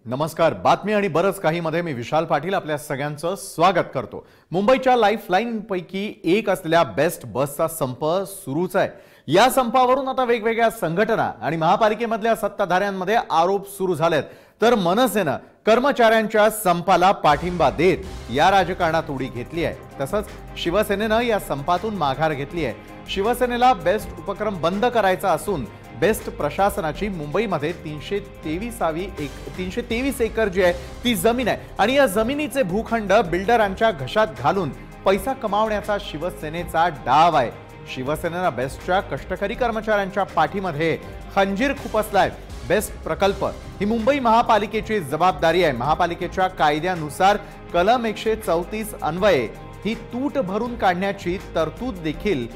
नमस्कार. बातमी आणि बरंच काही मध्ये मी विशाल पाटील आपल्या सगळ्यांचं स्वागत करतो. मुंबईच्या लाईफलाईन पैकी एक असलेल्या बेस्ट बसचा संप सुरूच आहे. या संपावरून आता वेगवेगळ्या संघटना आणि महापालिकेमधल्या सत्ताधाऱ्यांमध्ये आरोप सुरू झालेत. तर मनसेनं कर्मचाऱ्यांच्या संपाला पाठिंबा देत या राजकारणात उडी घेतली आहे. तसंच शिवसेनेनं या संपातून माघार घेतली आहे. शिवसेनेला बेस्ट उपक्रम बंद करायचा असून बेस्ट प्रशासनाची मुंबईमध्ये 323 एकर जी आहे ती जमीन आहे आणि या जमिनीचे भूखंड बिल्डरांच्या घशात घालून पैसा कमावण्याचा शिवसेनेचा डाव आहे. शिवसेनेनं बेस्टच्या कष्टकरी कर्मचाऱ्यांच्या पाठीमध्ये खंजीर खुपसलाय. बेस्ट प्रकल्प ही मुंबई महापालिकेची जबाबदारी आहे. महापालिकेच्या कायद्यानुसार कलम 134 अन्वये ही तूट भरून काढण्याची तरतूद देखील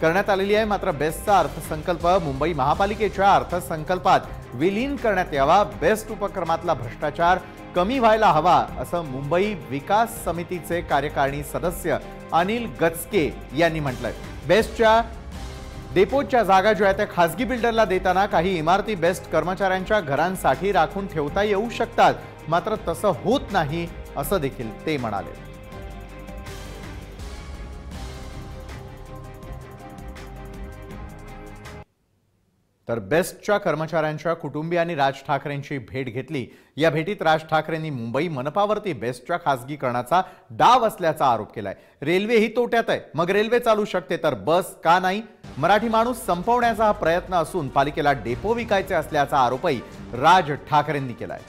करण्यात आलेली आहे. मात्र बेस्टचा अर्थसंकल्प मुंबई महापालिकेच्या अर्थसंकल्पात विलीन करण्यात यावा. बेस्ट उपक्रमातला भ्रष्टाचार कमी व्हायला हवा असं मुंबई विकास समितीचे कार्यकारिणी सदस्य अनिल गचके यांनी म्हटलंय. बेस्टच्या डेपोच्या जागा ज्या आहेत त्या खासगी बिल्डरला देताना काही इमारती बेस्ट कर्मचाऱ्यांच्या घरांसाठी राखून ठेवता येऊ शकतात. मात्र तसं होत नाही असं देखील ते म्हणाले. तर बेस्टच्या कर्मचाऱ्यांच्या कुटुंबियांनी राज ठाकरेंची भेट घेतली. या भेटीत राज ठाकरेंनी मुंबई मनपावरती बेस्टच्या खासगीकरणाचा डाव असल्याचा आरोप केलाय. रेल्वे ही तोट्यात आहे, मग रेल्वे चालू शकते तर बस का नाही? मराठी माणूस संपवण्याचा हा प्रयत्न असून पालिकेला डेपो विकायचे असल्याचा आरोपही राज ठाकरेंनी केलाय.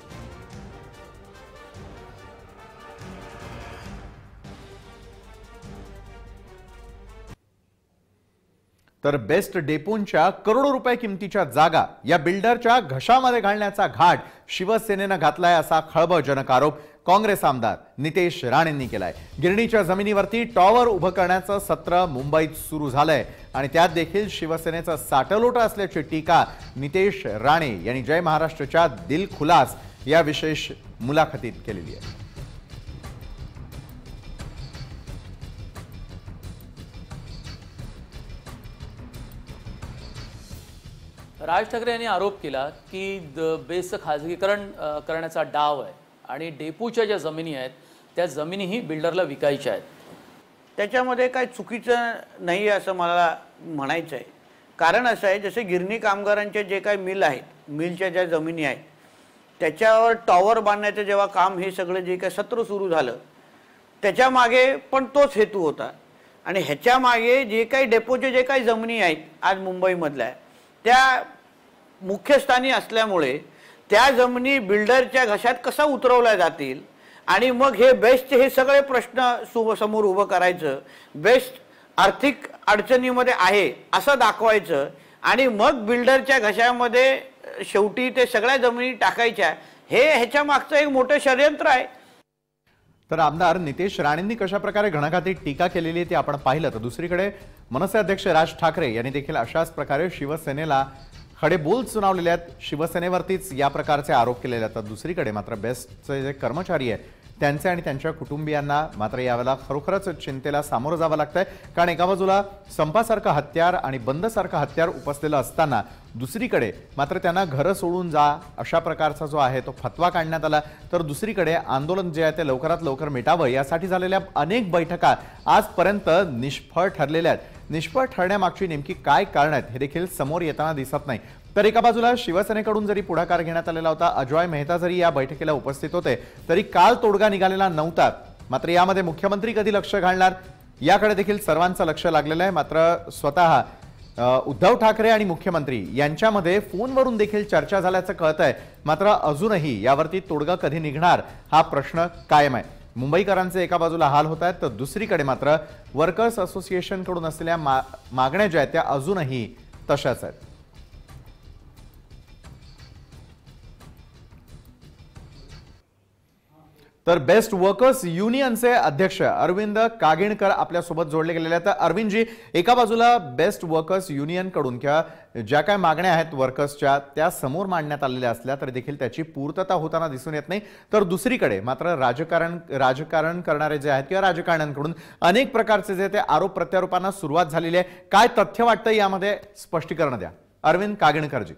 तर बेस्ट डेपोंच्या करोडो रुपये किमतीच्या जागा या बिल्डरच्या घशामध्ये घालण्याचा घाट शिवसेनेनं घातलाय असा खळबळजनक आरोप काँग्रेस आमदार नितेश राणेंनी केलाय. गिरणीच्या जमिनीवरती टॉवर उभं करण्याचं सत्र मुंबईत सुरू झालंय आणि त्यात देखील शिवसेनेचं साटलोटं असल्याची टीका नितेश राणे यांनी जय महाराष्ट्रच्या दिलखुलास या विशेष मुलाखतीत केलेली आहे. राज ठाकरे यांनी आरोप केला की बेस्टचं खाजगीकरण करण्याचा डाव आहे आणि डेपोच्या ज्या जमिनी आहेत त्या जमिनीही बिल्डरला विकायच्या आहेत. त्याच्यामध्ये काय चुकीचं नाही असं मला म्हणायचं आहे. कारण असं आहे, जसे गिरणी कामगारांचे जे काही मिल आहेत, मिलच्या ज्या जमिनी आहेत त्याच्यावर टॉवर बांधण्याचं जेव्हा काम हे सगळं जे काही सत्र सुरू झालं त्याच्यामागे पण तोच हेतू होता. आणि ह्याच्यामागे जे काही डेपोचे जे काही जमिनी आहेत आज मुंबईमधल्या त्या मुख्यस्थानी असल्यामुळे त्या जमिनी बिल्डरच्या घशात कसा उतरवल्या जातील आणि मग हे बेस्टचे हे सगळे प्रश्न समोर उभं करायचं. बेस्ट आर्थिक अडचणीमध्ये आहे असं दाखवायचं आणि मग बिल्डरच्या घशामध्ये शेवटी ते सगळ्या जमिनी टाकायच्या. हे ह्याच्या मागचं एक मोठं षडयंत्र आहे. तर आमदार नितेश राणेंनी कशा प्रकारे घणाघाती टीका केलेली आहे ते आपण पाहिलं. तर दुसरीकडे मनसे अध्यक्ष राज ठाकरे यांनी देखील अशाच प्रकारे शिवसेनेला खडेबोल सुनावलेले आहेत. शिवसेनेवरतीच या प्रकारचे आरोप केलेले आहेत. तर दुसरीकडे मात्र बेस्टचे जे कर्मचारी आहेत त्यांचे आणि त्यांच्या कुटुंबियांना मात्र यावेळेला खरोखरच चिंतेला सामोरं जावं लागतंय. कारण एका बाजूला संपासारखं हत्यार आणि बंदसारखं हत्यार उपसलेलं असताना दुसरीकडे मात्र त्यांना घरं सोडून जा अशा प्रकारचा जो आहे तो फतवा काढण्यात आला. तर दुसरीकडे आंदोलन जे आहे ते लवकरात लवकर मिटावं यासाठी झालेल्या अनेक बैठका आजपर्यंत निष्फळ ठरलेल्या आहेत. निष्फळ ठरण्यामागची नेमकी काय कारण आहेत हे देखील समोर येताना दिसत नाही. तर एका बाजूला शिवसेनेकडून जरी पुढाकार घेण्यात आलेला होता, अजय मेहता जरी या बैठकीला उपस्थित होते तरी काल तोडगा निघालेला नव्हता. मात्र यामध्ये मुख्यमंत्री कधी लक्ष घालणार याकडे देखील सर्वांचं लक्ष लागलेलं आहे. मात्र स्वतः उद्धव ठाकरे आणि मुख्यमंत्री यांच्यामध्ये फोनवरून देखील चर्चा झाल्याचं कळतंय. मात्र अजूनही यावरती तोडगा कधी निघणार हा प्रश्न कायम आहे. मुंबईकरांचे एका बाजूला हाल होत आहेत तर दुसरीकडे मात्र वर्कर्स असोसिएशनकडून असलेल्या मागण्या ज्या आहेत त्या अजूनही तशाच आहेत. तर बेस्ट वर्कर्स युनियनचे अध्यक्ष अरविंद कागिणकर आपल्यासोबत जोडले गेलेले आहेत. अरविंदजी, एका बाजूला बेस्ट वर्कर्स युनियनकडून किंवा ज्या काय मागण्या आहेत वर्कर्सच्या त्या समोर मांडण्यात आलेल्या असल्या तरी देखील त्याची पूर्तता होताना दिसून येत नाही. तर दुसरीकडे मात्र राजकारण करणारे जे आहेत किंवा राजकारण्यांकडून अनेक प्रकारचे जे ते आरोप प्रत्यारोपांना सुरुवात झालेली आहे. काय तथ्य वाटतं यामध्ये स्पष्टीकरण द्या अरविंद कागिणकरजी.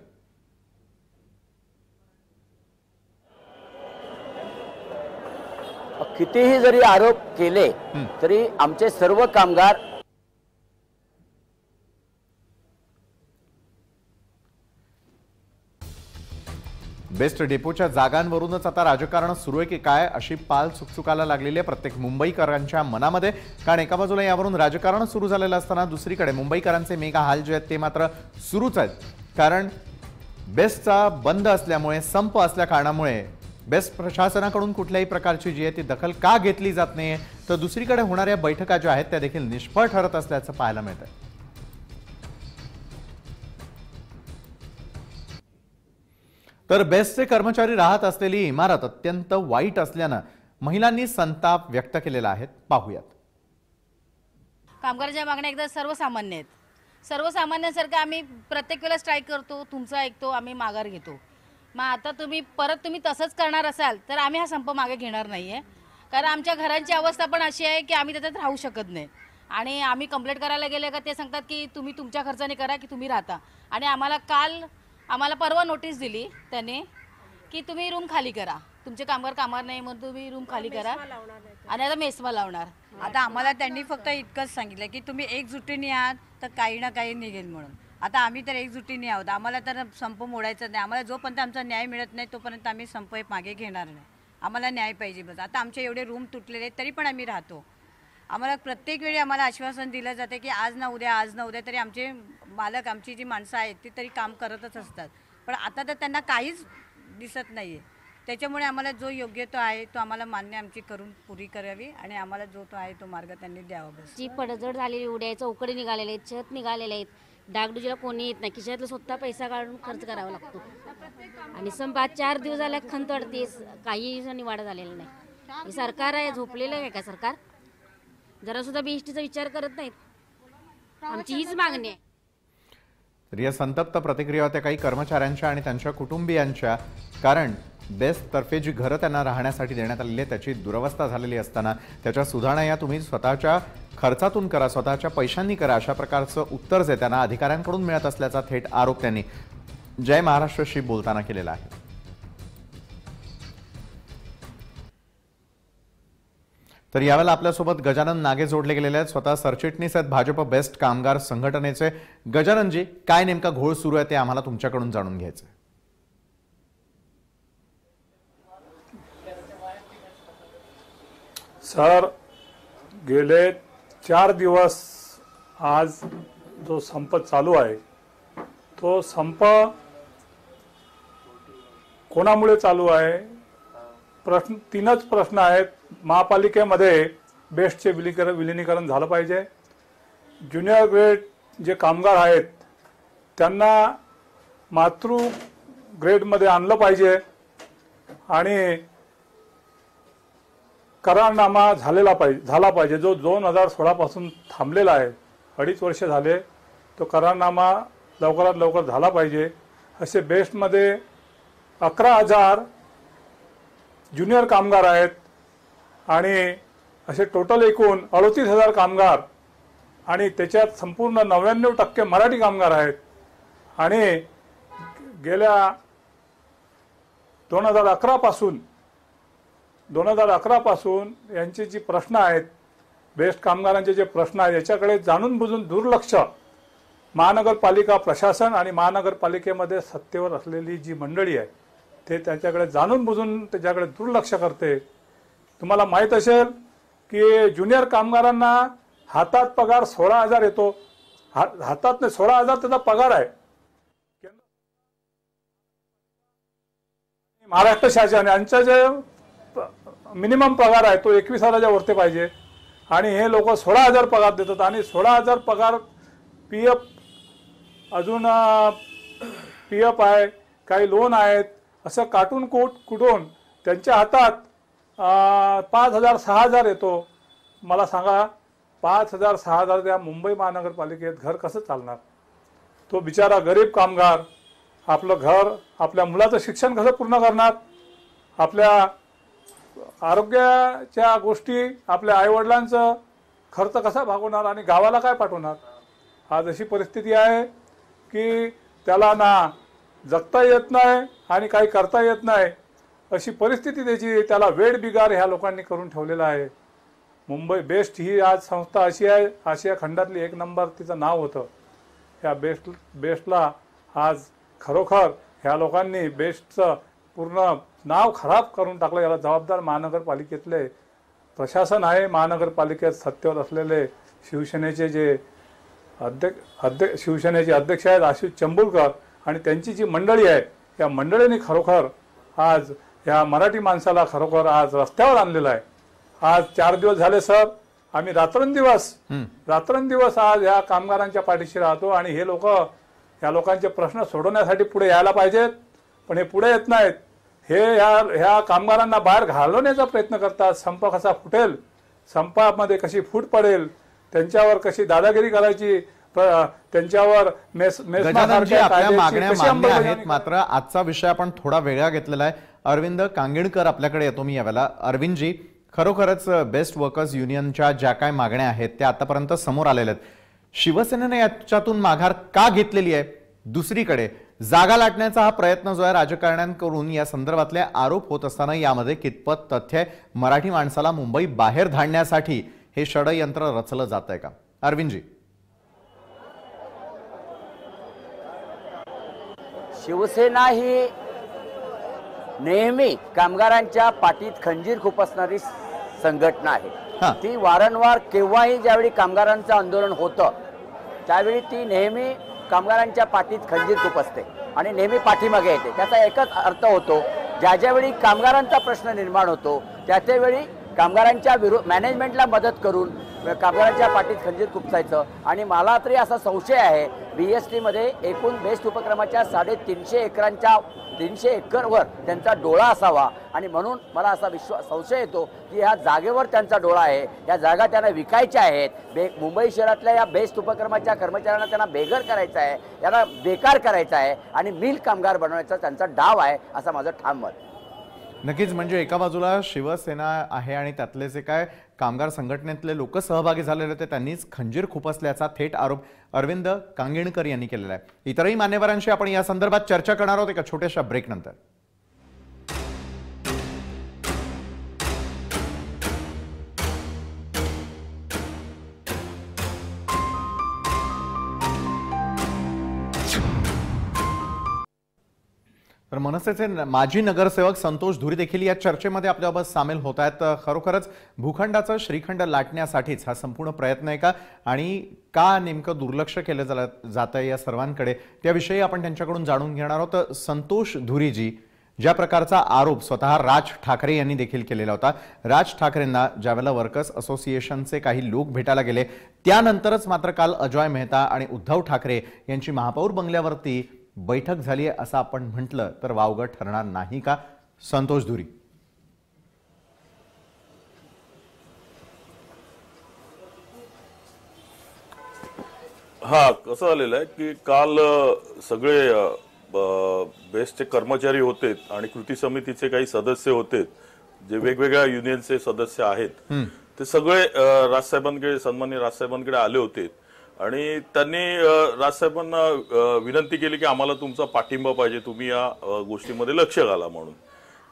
कितीही जरी आरोप केले तरी आमचे सर्व कामगार बेस्ट डेपोच्या जागांवरूनच आता राजकारण सुरू आहे की काय अशी पाल चुकचुकायला लागलेली आहे प्रत्येक मुंबईकरांच्या मनामध्ये. कारण एका बाजूला यावरून राजकारण सुरू झालेलं असताना दुसरीकडे मुंबईकरांचे मेगा हाल जे आहेत ते मात्र सुरूच आहेत. कारण बेस्टचा बंद असल्यामुळे, संप असल्या कारणामुळे बेस्ट प्रशासनाकडून कुठल्याही प्रकारची जी आहे ती दखल का घेतली जात नाहीये, तर दुसरीकडे होणाऱ्या बैठका ज्या आहेत त्या देखील निष्फळ ठरत असल्याचं पाहायला मिळतंय. तर बेस्टचे कर्मचारी राहत असलेली इमारत अत्यंत वाईट असल्यानं महिलांनी संताप व्यक्त केलेला आहे. पाहूयात. कामगारांच्या मागण्या एकदा सर्वसामान्य आहेत. सर्वसामान्यांसारखं आम्ही प्रत्येक वेळेला स्ट्राईक करतो, तुमचं ऐकतो, आम्ही माघार घेतो. मग आता तुम्ही तसंच करणार असाल तर आम्ही हा संप मागे घेणार नाहीये. कारण आमच्या घरांची अवस्था पण अशी आहे की आम्ही त्याच्यात राहू शकत नाही. आणि आम्ही कंप्लेंट करायला गेले का ते सांगतात की तुम्ही तुमच्या खर्चाने करा की तुम्ही राहता. आणि आम्हाला परवा नोटीस दिली त्याने की तुम्ही रूम खाली करा, तुमचे कामगार कामावर नाही म्हणून तुम्ही रूम खाली करा आणि आता मेसमा लावणार. आता आम्हाला त्यांनी फक्त इतकंच सांगितलं की तुम्ही एकजुटीने आहात तर काही ना काही निघेल म्हणून. आता आम्ही तर एकजुटीने आहोत. आम्हाला तर संप मोडायचा नाही. आम्हाला जोपर्यंत आमचा न्याय मिळत नाही तोपर्यंत आम्ही संप मागे घेणार नाही. आम्हाला न्याय पाहिजे बस. आता आमचे एवढे रूम तुटलेले तरी पण आम्ही राहतो. आम्हाला प्रत्येक वेळी आम्हाला आश्वासन दिलं जाते की आज ना उद्या तरी आमचे मालक, आमची जी माणसं आहेत ती तरी काम करतच असतात. पण आता तर त्यांना काहीच दिसत नाही आहे. त्याच्यामुळे आम्हाला जो योग्य तो आहे तो आम्हाला मान्य आमची करून पुरी करावी आणि आम्हाला जो तो आहे तो मार्ग त्यांनी द्यावा बस. जी पडझड झालेली उड्या चौकडे निघालेले आहेत, छत निघालेले आहेत, डागडुजीला कोणी येत नाही, खिशातला स्वतः पैसा काढून खर्च करावा लागतो. आणि संपात 4 दिवस झाल्या खंत वाढते, काही निवाडा झालेला नाही. हे सरकार आहे झोपलेलं आहे का सरकार? जरा सुद्धा बीएसटीचा विचार करत नाहीत. आमची हीच मागणी आहे. तर या संतप्त प्रतिक्रिया होत्या काही कर्मचाऱ्यांच्या आणि त्यांच्या कुटुंबियांच्या. कारण बेस्टतर्फे जी घरं त्यांना राहण्यासाठी देण्यात आलेली आहे त्याची दुरवस्था झालेली असताना त्याच्या सुधारणा या तुम्ही स्वतःच्या खर्चातून करा, स्वतःच्या पैशांनी करा, अशा प्रकारचं उत्तर जे त्यांना अधिकाऱ्यांकडून मिळत असल्याचा थेट आरोप त्यांनी जय महाराष्ट्रशी बोलताना केलेला आहे. तर यावेळेला आपल्यासोबत गजानन नागे जोडले गेलेले आहेत. स्वतः सरचिटणीस आहेत भाजप बेस्ट कामगार संघटनेचे. गजाननजी, काय नेमका घोळ सुरू आहे ते आम्हाला तुमच्याकडून जाणून घ्यायचं आहे. सर, गेले 4 दिवस आज जो संप चालू आहे तो संप कोणामुळे चालू आहे? तीनच प्रश्न आहेत. महापालिकेमध्ये बेस्टचे विलिनीकरण झालं पाहिजे. ज्युनियर ग्रेड जे कामगार आहेत त्यांना मातृ ग्रेडमध्ये आणलं पाहिजे आणि करारनामा झाला पाहिजे जो 2016 पासून थांबलेला आहे. 2.5 वर्ष झाले. तो करारनामा लवकरात लवकर झाला पाहिजे. असे बेस्टमध्ये 11,000 ज्युनियर कामगार आहेत आणि असे टोटल एकूण 38,000 कामगार आणि त्याच्यात संपूर्ण 99% मराठी कामगार आहेत. आणि गेल्या 2011 पासून यांचे जे प्रश्न आहेत, बेस्ट कामगारांचे जे प्रश्न आहेत याच्याकडे जाणून बुजून दुर्लक्ष महानगरपालिका प्रशासन आणि महानगरपालिकेमध्ये सत्तेवर असलेली जी मंडळी आहे ते त्याच्याकडे जाणून बुजून त्याच्याकडे दुर्लक्ष करते. तुम्हाला माहीत असेल की ज्युनियर कामगारांना हातात पगार 16,000 येतो. हातात नाही, 16,000 त्याचा पगार आहे. महाराष्ट्र शासन यांचा जे मिनिमम पगार आहे तो 21,000च्या वरती पाहिजे आणि हे लोक 16,000 पगार देतात. आणि 16,000 पगार अजून पीएफ आहे, काही लोन आहेत, असं काटून कुठून त्यांच्या हातात 5,000 6,000 येतो. मला सांगा, 5,000 6,000 त्या मुंबई महानगरपालिकेत घर कसं चालणार? तो बिचारा गरीब कामगार आपलं घर, आपल्या मुलाचं शिक्षण कसं पूर्ण करणार? आपल्या आरोग्याच्या गोष्टी, आपल्या आईवडिलांचं खर्च कसा भागवणार आणि गावाला काय पाठवणार? आज अशी परिस्थिती आहे की त्याला ना जगता येत नाही आणि काही करता येत नाही. अशी परिस्थिती त्याची, त्याला वेड बिगार ह्या लोकांनी करून ठेवलेला आहे. मुंबई बेस्ट ही आज संस्था अशी आहे, आशिया खंडातली 1 नंबर तिचं नाव होतं. ह्या बेस्टला आज खरोखर ह्या लोकांनी बेस्टचं पूर्ण नाव खराब करून टाकलं. याला जबाबदार महानगरपालिकेतले प्रशासन आहे, महानगरपालिकेत सत्तेवर असलेले शिवसेनेचे जे शिवसेनेचे अध्यक्ष आहेत आशिष चंबुरकर आणि त्यांची जी मंडळी आहे, या मंडळींनी खरोखर आज या मराठी माणसाला खरोखर आज रस्त्यावर आणलेलं आहे. आज 4 दिवस झाले सर, आम्ही रात्रंदिवस आज या कामगारांच्या पाठीशी राहतो आणि हे लोक या लोकांचे प्रश्न सोडवण्यासाठी पुढे यायला पाहिजेत, पण हे पुढे येत नाहीत. हे ह्या कामगारांना बाहेर घालवण्याचा प्रयत्न करतात. संप कसा फुटेल, संपामध्ये कशी फूट पडेल, त्यांच्यावर कशी दादागिरी करायची, त्यांच्यावर गजाननजी, आपल्या मागण्या मान्य आहेत, मात्र आजचा विषय आपण थोडा वेगळा घेतलेला आहे. अरविंद कांगणकर आपल्याकडे येतो मी यावेळेला. अरविंदजी, खरोखरच बेस्ट वर्कर्स युनियनच्या ज्या काय मागण्या आहेत त्या आतापर्यंत समोर आलेल्या आहेत. शिवसेनेने याच्यातून माघार का घेतलेली आहे? दुसरीकडे जागा लाटण्याचा हा प्रयत्न जो आहे राजकारण्यांकडून या संदर्भातले आरोप होत असताना यामध्ये कितपत तथ्य आहे? मराठी माणसाला मुंबई बाहेर धाडण्यासाठी हे षडयंत्र रचलं जात आहे का? अरविंदजी, शिवसेना ही नेहमी कामगारांच्या पाठीत खंजीर खुपसणारी संघटना आहे. ती वारंवार केव्हाही ज्यावेळी कामगारांचं आंदोलन होतं त्यावेळी ती नेहमी कामगारांच्या पाठीत खंजीर खुपसते आणि नेहमी पाठीमागे येते. त्याचा एकच अर्थ होतो, ज्यावेळी कामगारांचा प्रश्न निर्माण होतो त्यावेळी कामगारांच्या मॅनेजमेंटला मदत करून कामगारांच्या पाठीत खंजीर खुपसायचं. आणि मला तरी असा संशय आहे, BST मध्ये एकूण बेस्ट उपक्रमाच्या 350 एकरवर त्यांचा डोळा असावा आणि म्हणून मला असा संशय येतो की ह्या जागेवर त्यांचा डोळा आहे. या जागा त्यांना विकायच्या आहेत. मुंबई शहरातल्या या बेस्ट उपक्रमाच्या कर्मचाऱ्यांना त्यांना बेघर करायचं आहे, यांना बेकार करायचं आहे आणि मिल कामगार बनवण्याचा त्यांचा डाव आहे असं माझं ठाम मत. नक्कीच, म्हणजे एका बाजूला शिवसेना आहे आणि त्यातले जे काय कामगार संघटनेतले लोक सहभागी झालेले होते त्यांनीच खंजीर खुपसल्याचा थेट आरोप अरविंद कांगणकर यांनी केलेला आहे. इतरही मान्यवरांशी आपण या संदर्भात चर्चा करणार आहोत एका छोट्याशा ब्रेक नंतर. तर मनसेचे माजी नगरसेवक संतोष धुरी देखील या चर्चेमध्ये आपल्यासोबत सामील होत आहेत. खरोखरच भूखंडाचं श्रीखंड लाटण्यासाठीच हा संपूर्ण प्रयत्न आहे का, आणि का नेमकं दुर्लक्ष केलं जात आहे या सर्वांकडे, त्याविषयी आपण त्यांच्याकडून जाणून घेणार आहोत. संतोष धुरीजी, ज्या प्रकारचा आरोप स्वतः राज ठाकरे यांनी देखील केलेला होता, राज ठाकरेंना ज्यावेळेला वर्कर्स असोसिएशनचे काही लोक भेटायला गेले त्यानंतरच मात्र काल अजॉय मेहता आणि उद्धव ठाकरे यांची महापौर बंगल्यावरती बैठक झाली आहे असं आपण म्हटलं तर वावगं ठरणार नाही का? संतोष धुरी, हा कसं झालेलं आहे की काल सगळे बेस्टचे कर्मचारी होते आणि कृती समितीचे काही सदस्य होते, जे वेगवेगळ्या युनियनचे सदस्य आहेत, ते सगळे राजसाहेबांकडे, सन्माननीय राजसाहेबांकडे आले होते आणि त्यांनी राजसाहेबांना विनंती केली की आम्हाला तुमचा पाठिंबा पाहिजे, तुम्ही या गोष्टीमध्ये लक्ष घाला म्हणून.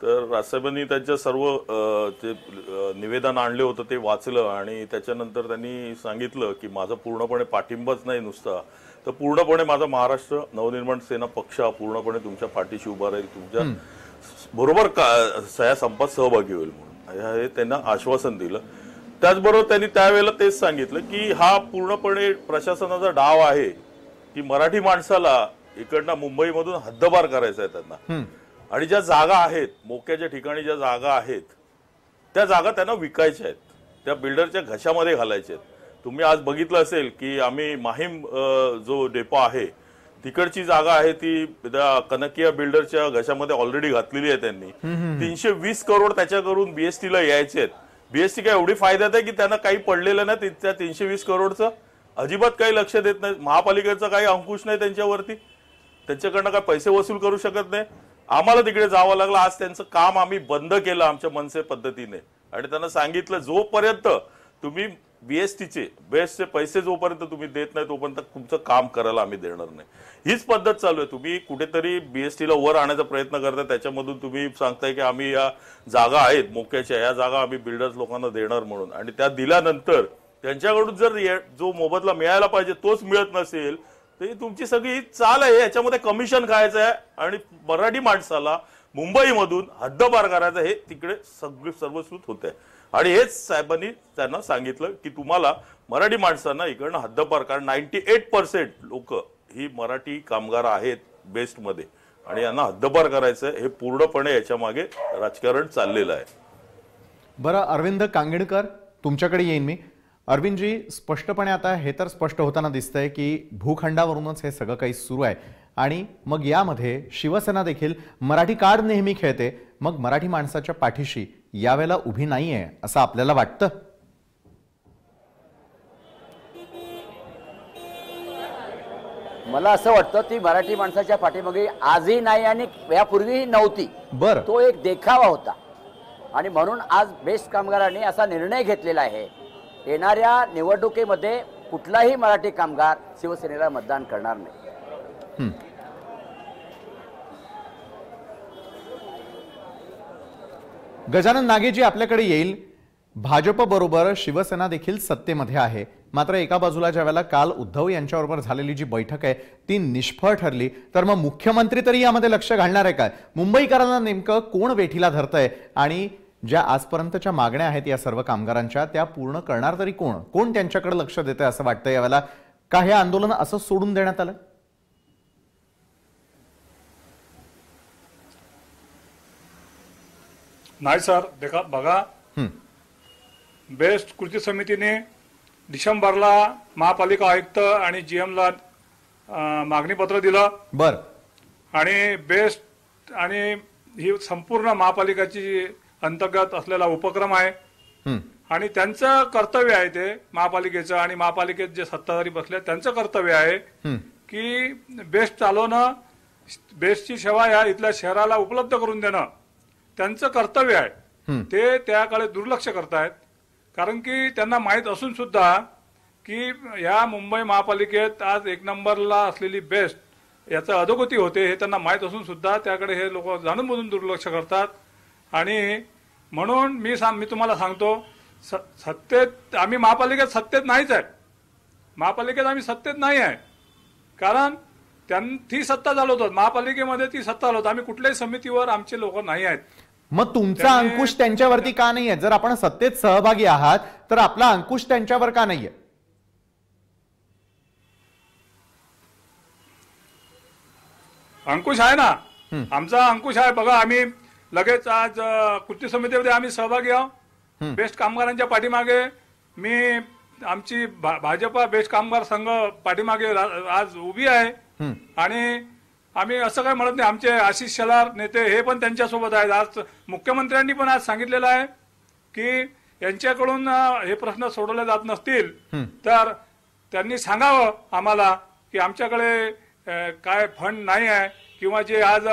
तर राजसाहेबांनी त्यांच्या सर्व जे निवेदन आणले होतं ते वाचलं आणि त्याच्यानंतर त्यांनी सांगितलं की माझा पूर्णपणे पाठिंबाच नाही नुसता, तर पूर्णपणे माझा महाराष्ट्र नवनिर्माण सेना पक्ष पूर्णपणे तुमच्या पाठीशी उभा राहील, तुमच्या बरोबर या संपात सहभागी होईल म्हणून हे त्यांना आश्वासन दिलं. त्याचबरोबर त्यांनी त्यावेळेला तेच सांगितलं की हा पूर्णपणे प्रशासनाचा डाव आहे की मराठी माणसाला इकडनं मुंबईमधून हद्दपार करायचा आहे त्यांना, आणि ज्या जागा आहेत मोक्याच्या ठिकाणी, ज्या जागा आहेत त्या जागा त्यांना विकायच्या आहेत, त्या बिल्डरच्या घशामध्ये घालायच्या आहेत. तुम्ही आज बघितलं असेल की आम्ही माहीम जो डेपो आहे तिकडची जागा आहे ती कनकिया बिल्डरच्या घशामध्ये ऑलरेडी घातलेली आहे त्यांनी. 320 करोड त्याच्याकडून BSTला यायचे आहेत. BST काय एवढी फायद्यात आहे की त्यांना काही पडलेलं नाही, त्या 320 करोडचं अजिबात काही लक्ष देत नाही. महापालिकेचा काही अंकुश नाही त्यांच्यावरती, त्यांच्याकडनं काय पैसे वसूल करू शकत नाही. आम्हाला तिकडे जावं लागलं. आज त्यांचं काम आम्ही बंद केलं आमच्या मनसे पद्धतीने आणि त्यांना सांगितलं जोपर्यंत तुम्ही बीएसटीचे बेस्टचे पैसे जोपर्यंत तुम्ही देत नाही तोपर्यंत तुमचं काम करायला आम्ही देणार नाही. हीच पद्धत चालू आहे. तुम्ही कुठेतरी बीएसटीला वर आणण्याचा प्रयत्न करताय, त्याच्यामधून तुम्ही सांगताय की आम्ही या जागा आहेत मोक्याच्या, या जागा आम्ही बिल्डर्स लोकांना देणार म्हणून, आणि त्या दिल्यानंतर त्यांच्याकडून जर जो मोबदला मिळायला पाहिजे तोच मिळत नसेल तर ही तुमची सगळी चाल आहे. याच्यामध्ये कमिशन खायचं आहे आणि मराठी माणसाला मुंबईमधून हद्दपार करायचं, हे तिकडे सर्वश्रुत होत आहे. आणि हेच साहेबांनी त्यांना सांगितलं की तुम्हाला मराठी माणसांना इकडनं हद्दपार, कारण 98% लोक ही मराठी कामगार आहेत बेस्टमध्ये आणि यांना हद्दपार करायचं हे पूर्णपणे याच्या मागे राजकारण चाललेलं आहे. बरं अरविंद कांगणकर, तुमच्याकडे येईन मी. अरविंदजी, स्पष्टपणे आता हे तर स्पष्ट होताना दिसतंय की भूखंडावरूनच हे सगळं काही सुरू आहे आणि मग यामध्ये शिवसेना देखील मराठी कार्ड नेहमी खेळते, मग मराठी माणसाच्या पाठीशी यावेळेला उभी नाहीये असं आपल्याला वाटतं? मला असं वाटतं ती मराठी माणसाच्या पाठीमागे आजही नाही आणि यापूर्वीही नव्हती. बरं, तो एक देखावा होता आणि म्हणून आज बेस्ट कामगारांनी असा निर्णय घेतलेला आहे, येणाऱ्या निवडणुकीमध्ये कुठलाही मराठी कामगार शिवसेनेला मतदान करणार नाही. गजानन नागेजी आपल्याकडे येईल. भाजप बरोबर शिवसेना देखील सत्तेमध्ये आहे, मात्र एका बाजूला ज्यावेळेला काल उद्धव यांच्याबरोबर झालेली जी बैठक आहे ती निष्फळ ठरली, तर मग मुख्यमंत्री तरी यामध्ये लक्ष घालणार आहे काय? मुंबईकरांना नेमकं कोण वेठीला धरतंय आणि ज्या आजपर्यंतच्या मागण्या आहेत या सर्व कामगारांच्या त्या पूर्ण करणार तरी कोण? कोण त्यांच्याकडे लक्ष देतंय असं वाटतंय यावेळेला? का हे आंदोलन असं सोडून देण्यात आलं? नाही सर, देखा बघा, बेस्ट कृती समितीने डिसेंबरला महापालिका आयुक्त आणि जीएमला मागणी पत्र दिलं. बर, आणि बेस्ट आणि ही संपूर्ण महापालिकाची अंतर्गत असलेला उपक्रम आहे आणि त्यांचं कर्तव्य आहे ते महापालिकेचं, आणि महापालिकेत जे सत्ताधारी बसले त्यांचं कर्तव्य आहे की बेस्ट चालवणं, बेस्टची सेवा या इथल्या शहराला उपलब्ध करून देणं त्यांचं कर्तव्य आहे. ते त्याकडे दुर्लक्ष करतायत, कारण की त्यांना माहीत असून सुद्धा की या मुंबई महापालिकेत आज 1 नंबरला असलेली बेस्ट याचं अधोगती होते हे त्यांना माहीत असून सुद्धा त्याकडे हे लोक जाणून बुजून दुर्लक्ष करतात. आणि म्हणून मी तुम्हाला सांगतो, सत्तेत आम्ही महापालिकेत सत्तेत नाहीच आहे, महापालिकेत आम्ही सत्तेत नाही आहे, कारण ती सत्ता चालवतात महापालिकेमध्ये, ती सत्ता चालवतात. आम्ही कुठल्याही समितीवर आमचे लोक नाही आहेत. मग तुमचा अंकुश त्यांच्यावरती का नाहीये? जर आपण सत्तेत सहभागी आहात तर आपला अंकुश त्यांच्यावर का नाहीये? अंकुश आहे ना, आमचा अंकुश आहे. बघा, आम्ही लगेच आज कृती समितीमध्ये आम्ही सहभागी आहोत. बेस्ट कामगारांच्या पाठीमागे आमची भाजपा बेस्ट कामगार संघ पाठीमागे आज उभी आहे. आणि आम्ही असं काय म्हणत नाही, आमचे आशिष शेलार नेते हे पण त्यांच्यासोबत आहेत. आज मुख्यमंत्र्यांनी पण आज सांगितलेलं आहे की यांच्याकडून हे प्रश्न सोडवले जात नसतील तर त्यांनी सांगावं आम्हाला की आमच्याकडे काय फंड नाही आहे, किंवा जे आज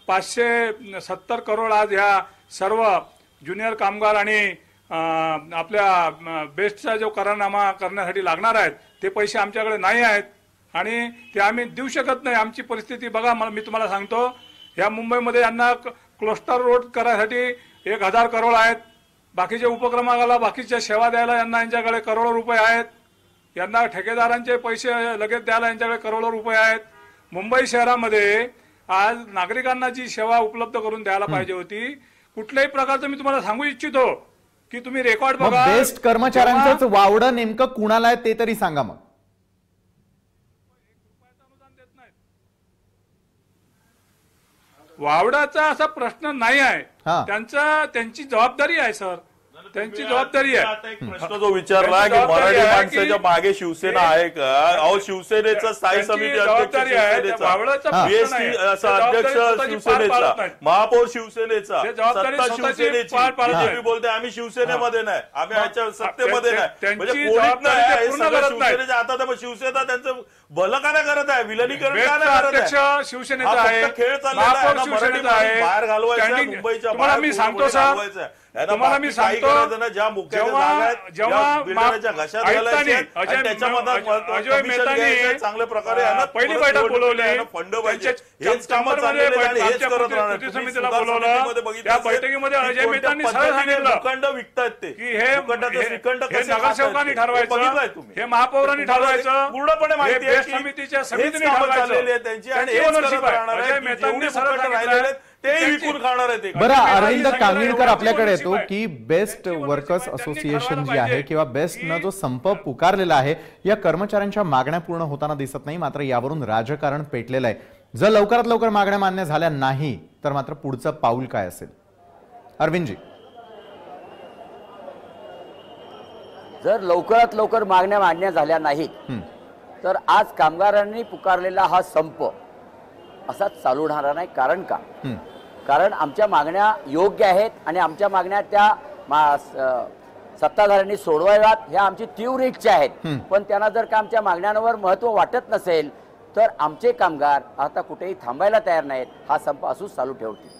570 करोड आज ह्या सर्व ज्युनियर कामगार आणि आपल्या बेस्टचा जो करारनामा करण्यासाठी लागणार आहेत ते पैसे आमच्याकडे नाही आहेत आणि ते आम्ही देऊ शकत नाही. आमची परिस्थिती बघा, मी तुम्हाला सांगतो, ह्या मुंबईमध्ये यांना क्लस्टर रोड करायसाठी 1000 करोड आहेत. बाकीच्या उपक्रमाला, बाकीच्या सेवा द्यायला यांच्याकडे करोडो रुपये आहेत. यांना ठेकेदारांचे पैसे लगेच द्यायला यांच्याकडे करोडो रुपये आहेत. मुंबई शहरामध्ये आज नागरिकांना जी सेवा उपलब्ध करून द्यायला पाहिजे होती, कुठल्याही प्रकारचं मी तुम्हाला सांगू इच्छितो की तुम्ही रेकॉर्ड बघा. बेस्ट कर्मचाऱ्यांचं वावडं नेमकं कुणाला आहे ते तरी सांगा. मग वावडाचा असा प्रश्न नाही आहे, त्यांची जबाबदारी आहे सर, त्यांची जबाबदारी आहे. प्रश्न जो विचारला की मराठी माणसाच्या मागे शिवसेना आहे का? अहो, शिवसेनेचा स्थायी समिती अध्यक्ष शिवसेनेचा, बीएसटी अध्यक्ष शिवसेनेचा, महापौर शिवसेनेचा, सत्ता शिवसेनेची. तुम्ही बोलताय आम्ही शिवसेनेमध्ये नाही, आम्ही ह्याच्या सत्तेमध्ये नाही, म्हणजे कोणीच नाही, शिवसेनेच्या हातात आहे. शिवसेना त्यांचं भलं का नाही करत आहे? विलनीकरण का नाही करत आहे? शिवसेनेचा आहे, खेळ चाललेला आहे, मराठी बाहेर घालवायचा, मुंबईच्या बाहेर मी सांगतो सर, यांना तुम्हाला मी बाकी काही सांगतो, करायचं नाही. ज्या मुख्य जागा आहेत, जेव्हा बिल्डरच्या घशात घालायच्या आहेत आणि त्याच्यामध्ये commission घ्यायचं चांगल्या प्रकारे यांना पहिली परत बैठक निवडणुकीला बोलवली, यांना फंड पाहिजे. त्यांच्या हेच कामं चंबरमध्ये चाललेले आणि हेच आमच्या करत राहणार. कृती तुम्ही समितीला सुद्धा बोलवलं. समितीमध्ये बघितलं त्या असेल बैठकीमध्ये की अजय कोणत्या मेहतांनी सरळ पद्धतीने सांगितलं श्रीखंड विकतायत ते की हे श्रीखंडाचं श्रीखंड हे कसे नगरसेवकांनी खातायत ते. हे बघितलंय ठरवायचं, तुम्ही. हे महापौरांनी ठरवायचं, पूर्णपणे माहिती हे आहे बेस्ट की समितीच्या हेच समितीने कामं ठरवायचं. चाललेली आहेत त्यांची आणि त्यांची हेच ownership करत आहे. राहणार अजय आहेत की मेहतांनी जेवढे सरळ फुकट सांगितलं, राहिलेले आहेत, ते त्यांची- विकून खाणार आहेत ते. बरं, अरविंद सांगितलं, कांगीणकर एवढं आपल्याकडे ownership येतो आहे. की बेस्ट वर्कर्स असोसिएशन जी आहे किंवा बेस्टनं जो संप पुकारलेला आहे, या कर्मचाऱ्यांच्या मागण्या पूर्ण होताना दिसत नाही. मात्र यावरून राजकारण पेटलेलं आहे. जर लवकरात लवकर मागण्या मान्य झाल्या नाही तर मात्र पुढचं पाऊल काय असेल? अरविंदजी, जर लवकरात लवकर मागण्या मान्य झाल्या नाहीत तर आज कामगारांनी पुकारलेला हा संप असाच चालू राहणार नाही. कारण का? कारण आमच्या मागण्या योग्य आहेत आणि आमच्या मागण्या त्या सत्ताधाऱ्यांनी सोडवाव्यात ह्या आमची तीव्र इच्छा आहेत. पण त्यांना जर का आमच्या मागण्यांवर महत्त्व वाटत नसेल तर आमचे कामगार आता कुठेही थांबायला तयार नाहीत. हा संप असूच चालू ठेवतील.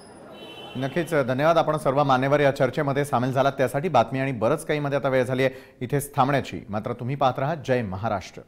नक्कीच धन्यवाद. आपण सर्व मान्यवर या चर्चेमध्ये सामील झालात त्यासाठी. बातमी आणि बरंच काही मध्ये आता वेळ झाली आहे इथेच थांबण्याची. मात्र तुम्ही पाहत राहा जय महाराष्ट्र.